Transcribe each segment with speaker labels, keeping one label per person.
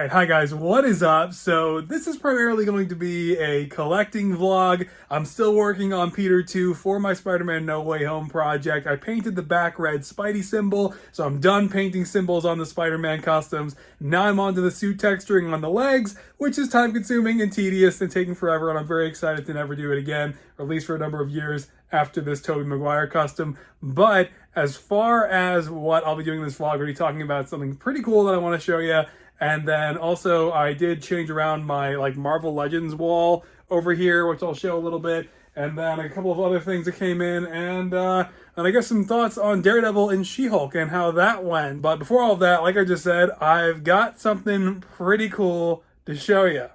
Speaker 1: Alright, hi guys, what is up? So this is primarily going to be a collecting vlog. I'm still working on Peter 2 for my Spider-Man No Way Home project. I painted the back red Spidey symbol, so I'm done painting symbols on the Spider-Man costumes. Now I'm onto the suit texturing on the legs, which is time consuming and tedious and taking forever, and I'm very excited to never do it again, or at least for a number of years after this Tobey Maguire custom. But as far as what I'll be doing in this vlog, I'm going to be talking about something pretty cool that I want to show you. And then also I did change around my Marvel Legends wall over here, which I'll show a little bit. And then a couple of other things that came in, and I guess some thoughts on Daredevil and She-Hulk and how that went. But before all of that, like I just said, I've got something pretty cool to show you.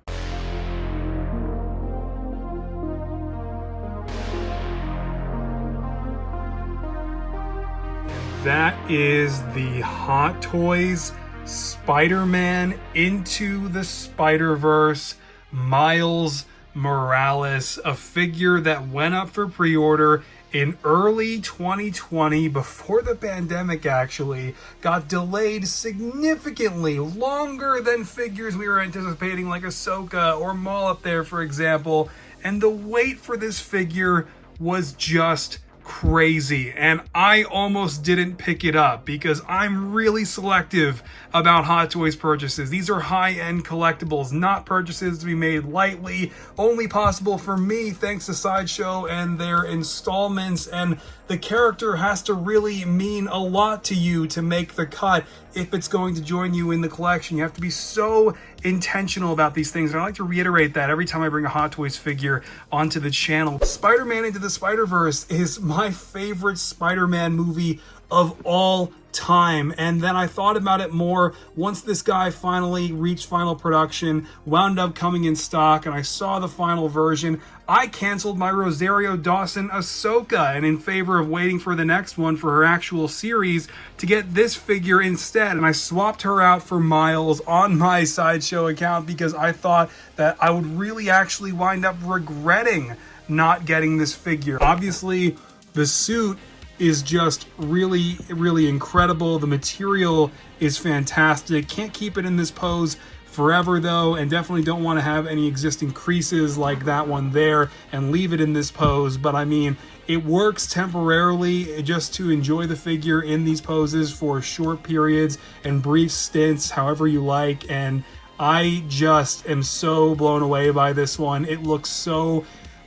Speaker 1: That is the Hot Toys Spider-Man Into the Spider-Verse Miles Morales, a figure that went up for pre-order in early 2020 before the pandemic actually got delayed significantly longer than figures we were anticipating like Ahsoka or Maul up there, for example. And the wait for this figure was just crazy, and I almost didn't pick it up because I'm really selective about Hot Toys purchases. These are high-end collectibles, not purchases to be made lightly, only possible for me thanks to Sideshow and their installments, and the character has to really mean a lot to you to make the cut if it's going to join you in the collection. You have to be so intentional about these things, and I like to reiterate that every time I bring a Hot Toys figure onto the channel. Spider-Man Into the Spider-Verse is my favorite Spider-Man movie of all time, and then I thought about it more once this guy finally reached final production, wound up coming in stock, and I saw the final version. I canceled my Rosario Dawson Ahsoka, and in favor of waiting for the next one for her actual series, to get this figure instead, and I swapped her out for Miles on my Sideshow account because I thought that I would really actually wind up regretting not getting this figure. Obviously, the suit is just really, really incredible. The material is fantastic. Can't keep it in this pose forever though, and definitely don't want to have any existing creases like that one there and leave it in this pose. But I mean, it works temporarily just to enjoy the figure in these poses for short periods and brief stints, however you like. And I just am so blown away by this one. It looks so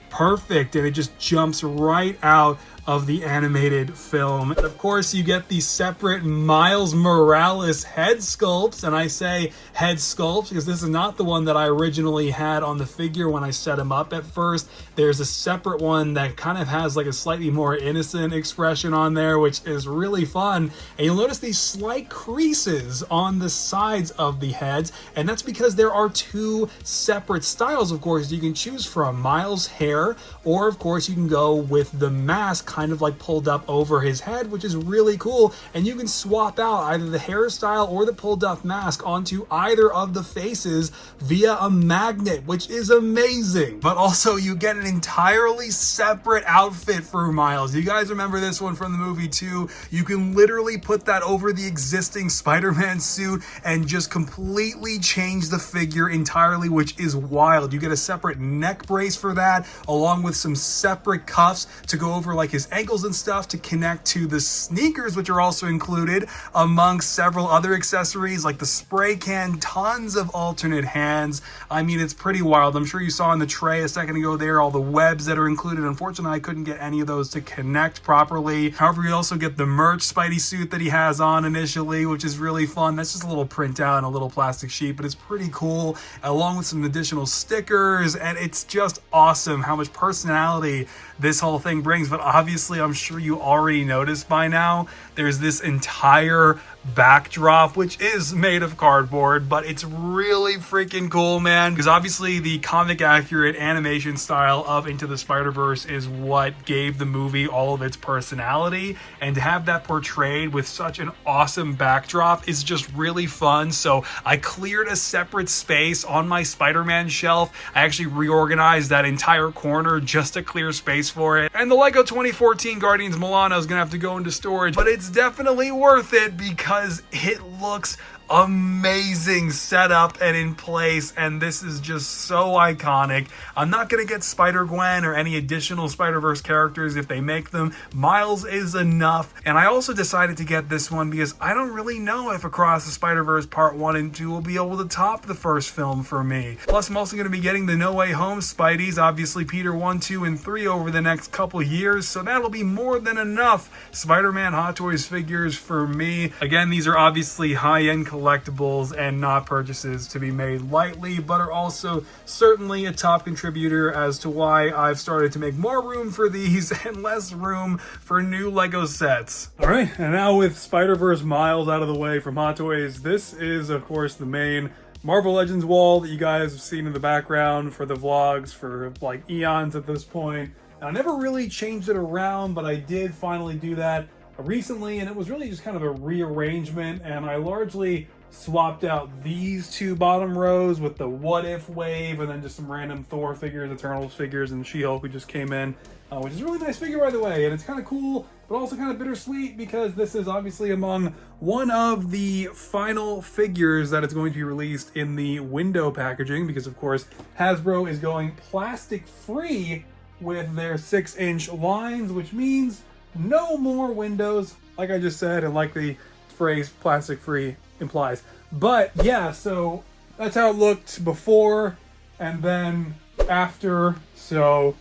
Speaker 1: perfect, and it just jumps right out of the animated film. And of course, you get the separate Miles Morales head sculpts, and I say head sculpts because this is not the one that I originally had on the figure when I set him up at first. There's a separate one that kind of has like a slightly more innocent expression on there, which is really fun. And you'll notice these slight creases on the sides of the heads, and that's because there are two separate styles, of course, you can choose from. Miles' hair, or of course you can go with the mask kind of like pulled up over his head, which is really cool. And you can swap out either the hairstyle or the pulled up mask onto either of the faces via a magnet, which is amazing. But also you get an entirely separate outfit for Miles. You guys remember this one from the movie too? You can literally put that over the existing Spider-Man suit and just completely change the figure entirely, which is wild. You get a separate neck brace for that, along with some separate cuffs to go over like his ankles and stuff to connect to the sneakers, which are also included amongst several other accessories like the spray can, tons of alternate hands. I mean, it's pretty wild. I'm sure you saw in the tray a second ago there all the webs that are included. Unfortunately, I couldn't get any of those to connect properly. However, you also get the merch Spidey suit that he has on initially, which is really fun. That's just a little printout and a little plastic sheet, but it's pretty cool, along with some additional stickers, and it's just awesome how much personality this whole thing brings. But obviously, I'm sure you already noticed by now, there's this entire backdrop which is made of cardboard, but it's really freaking cool, man, because obviously the comic accurate animation style of Into the Spider-Verse is what gave the movie all of its personality, and to have that portrayed with such an awesome backdrop is just really fun. So I cleared a separate space on my Spider-Man shelf. I actually reorganized that entire corner just to clear space for it, and the Lego 2014 Guardians Milano is gonna have to go into storage, but it's definitely worth it because it looks amazing setup and in place, and this is just so iconic. I'm not going to get Spider-Gwen or any additional Spider-Verse characters if they make them. Miles is enough, and I also decided to get this one because I don't really know if Across the Spider-Verse Part 1 and 2 will be able to top the first film for me. Plus, I'm also going to be getting the No Way Home Spideys, obviously Peter 1, 2, and 3 over the next couple years, so that'll be more than enough Spider-Man Hot Toys figures for me. Again, these are obviously high-end collectibles and not purchases to be made lightly, but are also certainly a top contributor as to why I've started to make more room for these and less room for new Lego sets. Alright, and now with Spider-Verse Miles out of the way from Hot Toys, this is of course the main Marvel Legends wall that you guys have seen in the background for the vlogs for like eons at this point. And I never really changed it around, but I did finally do that recently, and it was really just kind of a rearrangement, and I largely swapped out these two bottom rows with the What If wave and then just some random Thor figures, Eternals figures, and She-Hulk who just came in, which is a really nice figure by the way, and it's kind of cool but also kind of bittersweet because this is obviously among one of the final figures that is going to be released in the window packaging, because of course Hasbro is going plastic free with their 6-inch lines, which means no more windows, like I just said, and like the phrase plastic free implies. But yeah, so that's how it looked before and then after. So,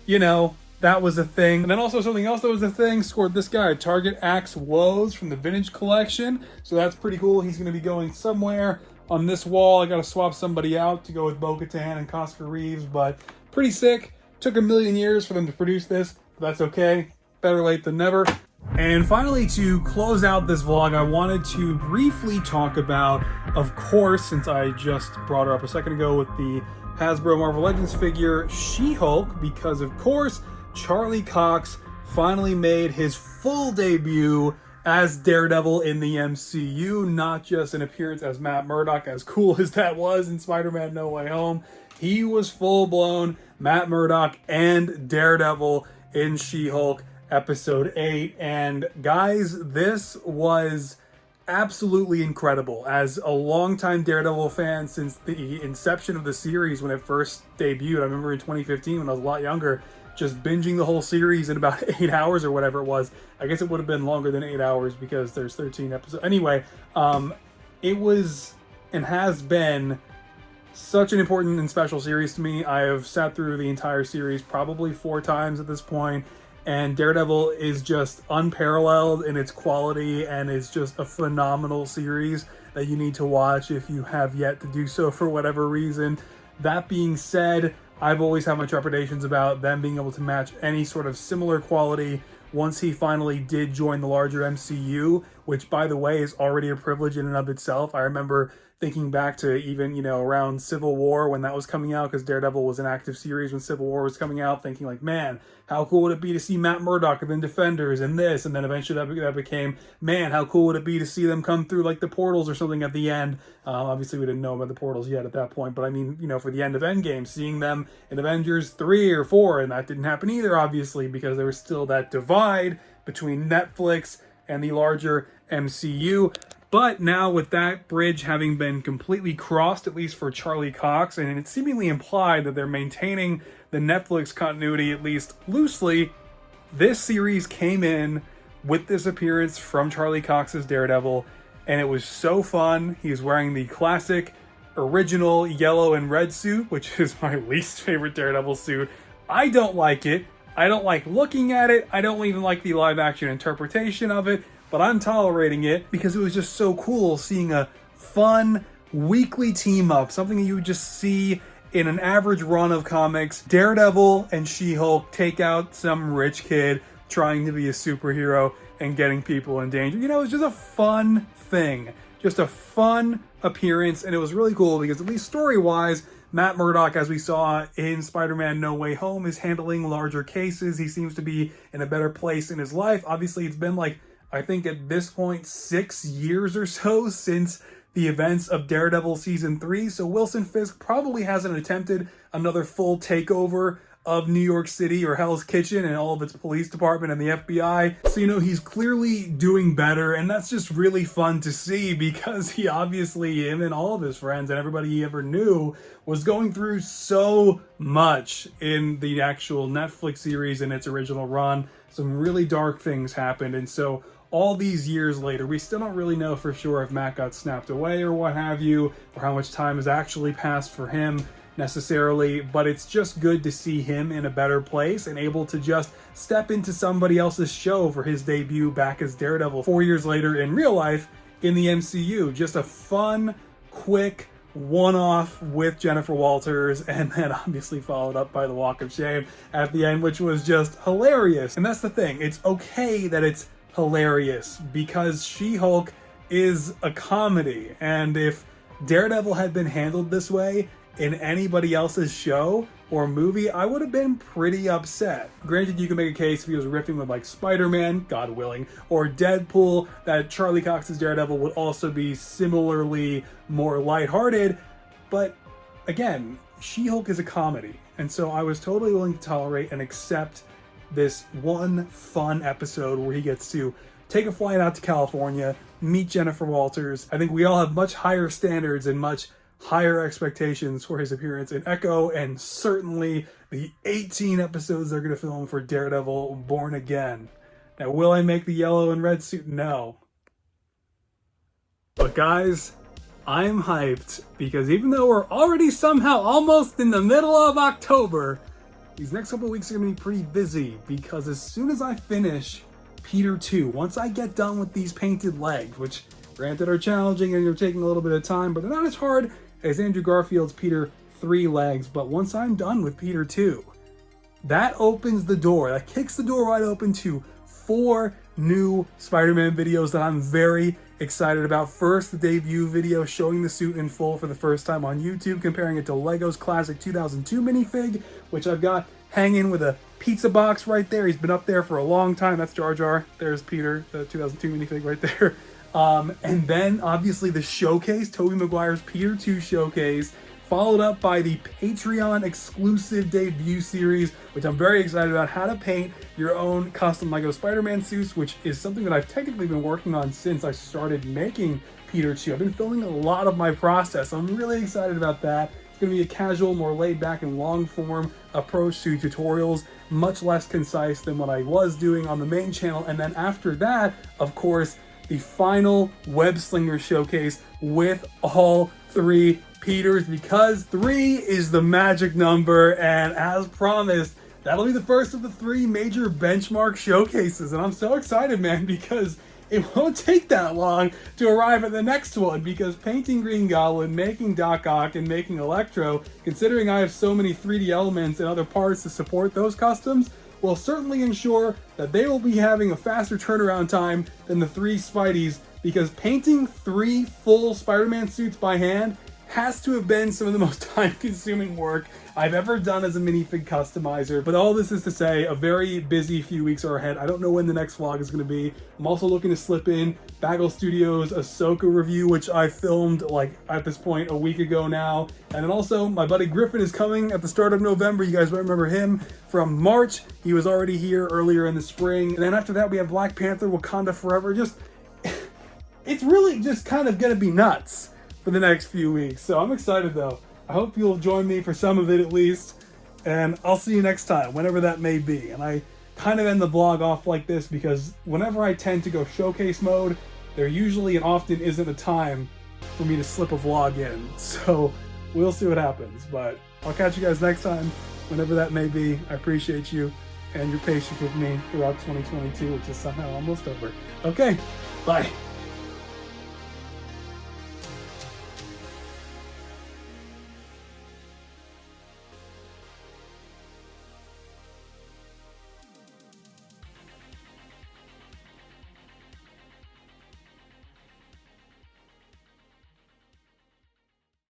Speaker 1: you know, that was a thing. And then also something else that was a thing, scored this guy, Target Axe Woes from the Vintage Collection. So that's pretty cool. He's going to be going somewhere on this wall. I got to swap somebody out to go with Bo-Katan and Costco Reeves, but pretty sick. Took a million years for them to produce this, but that's okay. Better late than never. And finally, to close out this vlog, I wanted to briefly talk about, of course, since I just brought her up a second ago with the Hasbro Marvel Legends figure, She-Hulk, because of course, Charlie Cox finally made his full debut as Daredevil in the MCU, not just an appearance as Matt Murdock, as cool as that was in Spider-Man No Way Home. He was full-blown Matt Murdock and Daredevil in She-Hulk Episode 8, and guys, this was absolutely incredible. As a longtime Daredevil fan since the inception of the series when it first debuted, I remember in 2015 when I was a lot younger, just binging the whole series in about 8 hours or whatever it was. I guess it would have been longer than 8 hours because there's 13 episodes. Anyway, it was and has been such an important and special series to me. I have sat through the entire series probably 4 times at this point, and Daredevil is just unparalleled in its quality, and it's just a phenomenal series that you need to watch if you have yet to do so for whatever reason. That being said, I've always had my trepidations about them being able to match any sort of similar quality once he finally did join the larger MCU, which by the way is already a privilege in and of itself. I remember thinking back to even, you know, around Civil War when that was coming out, because Daredevil was an active series when Civil War was coming out, thinking like, man, how cool would it be to see Matt Murdock and then Defenders and this, and then eventually that became, man, how cool would it be to see them come through like the portals or something at the end. Obviously we didn't know about the portals yet at that point, but I mean, you know, for the end of Endgame, seeing them in Avengers 3 or 4, and that didn't happen either, obviously, because there was still that divide between Netflix and the larger MCU. But now with that bridge having been completely crossed, at least for Charlie Cox, and it's seemingly implied that they're maintaining the Netflix continuity at least loosely, this series came in with this appearance from Charlie Cox's Daredevil, and it was so fun. He's wearing the classic original yellow and red suit, which is my least favorite Daredevil suit. I don't like it. I don't like looking at it. I don't even like the live action interpretation of it. But I'm tolerating it because it was just so cool seeing a fun weekly team up, something that you would just see in an average run of comics. Daredevil and She-Hulk take out some rich kid trying to be a superhero and getting people in danger. You know, it was just a fun thing, just a fun appearance, and it was really cool because at least story-wise, Matt Murdock, as we saw in Spider-Man No Way Home, is handling larger cases. He seems to be in a better place in his life. Obviously, it's been like, I think at this point, 6 years or so since the events of Daredevil Season 3, so Wilson Fisk probably hasn't attempted another full takeover of New York City, or Hell's Kitchen and all of its police department and the FBI. So, you know, he's clearly doing better, and that's just really fun to see, because he obviously, him and all of his friends and everybody he ever knew, was going through so much in the actual Netflix series in its original run. Some really dark things happened, and so all these years later, we still don't really know for sure if Matt got snapped away or what have you, or how much time has actually passed for him necessarily, but it's just good to see him in a better place and able to just step into somebody else's show for his debut back as Daredevil 4 years later in real life in the MCU. Just a fun, quick one-off with Jennifer Walters, and then obviously followed up by the Walk of Shame at the end, which was just hilarious. And that's the thing, it's okay that it's hilarious, because She-Hulk is a comedy, and if Daredevil had been handled this way in anybody else's show or movie, I would have been pretty upset. Granted, you can make a case if he was riffing with like Spider-Man, God willing, or Deadpool, that Charlie Cox's Daredevil would also be similarly more lighthearted, but again, She-Hulk is a comedy, and so I was totally willing to tolerate and accept this one fun episode where he gets to take a flight out to California, meet Jennifer Walters. I think we all have much higher standards and much higher expectations for his appearance in Echo, and certainly the 18 episodes they're going to film for Daredevil Born Again. Now, will I make the yellow and red suit? No. But guys, I'm hyped, because even though we're already somehow almost in the middle of October, these next couple of weeks are going to be pretty busy, because as soon as I finish Peter 2, once I get done with these painted legs, which granted are challenging and you're taking a little bit of time, but they're not as hard as Andrew Garfield's Peter 3 legs. But once I'm done with Peter 2, that opens the door, that kicks the door wide open to 4 new Spider-Man videos that I'm very excited about. First, the debut video showing the suit in full for the first time on YouTube, comparing it to Lego's classic 2002 minifig, which I've got hanging with a pizza box right there. He's been up there for a long time. That's Jar Jar. There's Peter, the 2002 minifig right there. And then obviously the showcase, Tobey Maguire's Peter 2 showcase, followed up by the Patreon exclusive debut series, which I'm very excited about, how to paint your own custom Lego Spider-Man suits, which is something that I've technically been working on since I started making Peter 2. I've been filming a lot of my process. So I'm really excited about that. It's going to be a casual, more laid back and long form approach to tutorials, much less concise than what I was doing on the main channel. And then after that, of course, the final Web Slinger showcase with all 3 Peters, because 3 is the magic number, and as promised, that'll be the first of the 3 major benchmark showcases. And I'm so excited, man, because it won't take that long to arrive at the next one, because painting Green Goblin, making Doc Ock, and making Electro, considering I have so many 3D elements and other parts to support those customs, will certainly ensure that they will be having a faster turnaround time than the 3 Spideys, because painting 3 full Spider-Man suits by hand has to have been some of the most time-consuming work I've ever done as a minifig customizer. But all this is to say, a very busy few weeks are ahead. I don't know when the next vlog is going to be. I'm also looking to slip in Bagel Studios' Ahsoka review, which I filmed like at this point a week ago now. And then also my buddy Griffin is coming at the start of November. You guys might remember him from March. He was already here earlier in the spring. And then after that we have Black Panther, Wakanda Forever. Just, it's really just kind of going to be nuts for the next few weeks. So I'm excited though. I hope you'll join me for some of it at least, and I'll see you next time, whenever that may be. And I kind of end the vlog off like this because whenever I tend to go showcase mode, there usually and often isn't a time for me to slip a vlog in. So we'll see what happens, but I'll catch you guys next time, whenever that may be. I appreciate you and your patience with me throughout 2022, which is somehow almost over. Okay, bye.